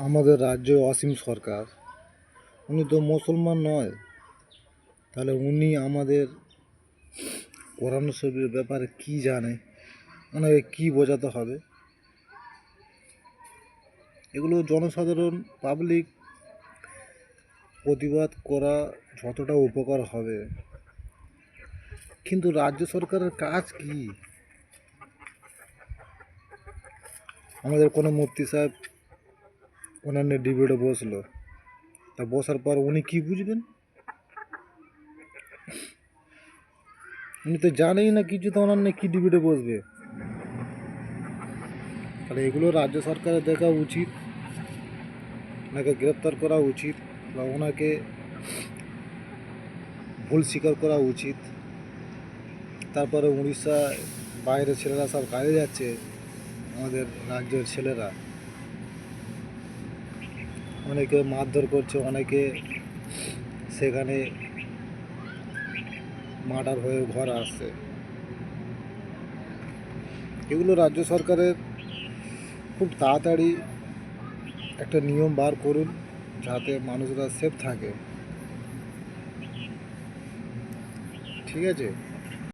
আমাদের রাজ্যে অসীম সরকার, উনি তো মুসলমান নয়, তাহলে উনি আমাদের কোরআন শরীফের ব্যাপারে কি জানে, ওনাকে কি বোঝাতে হবে? এগুলো জনসাধারণ পাবলিক প্রতিবাদ করা যতটা উপকার হবে, কিন্তু রাজ্য সরকারের কাজ কি? আমাদের কোনো মুফতি সাহেব ওনার নিয়ে ডিবেটে বসলো, তা বসার পর উনি কি বুঝবেন? উনি তো জানেই না কিছু, তো ওনার নিয়ে কী ডিবেটে বসবে? তাহলে এগুলো রাজ্য সরকারের দেখা উচিত, ওনাকে গ্রেপ্তার করা উচিত, বা ওনাকে ভুল স্বীকার করা উচিত। তারপরে উড়িষ্যায় বাইরের ছেলেরা সব কাজে যাচ্ছে, আমাদের রাজ্যের ছেলেরা অনেকে মারধর করছে, অনেকে সেখানে মার্ডার হয়ে ঘর আসছে। এগুলো রাজ্য সরকারের খুব তাড়াতাড়ি একটা নিয়ম বার করুন, যাতে মানুষরা সেফ থাকে। ঠিক আছে?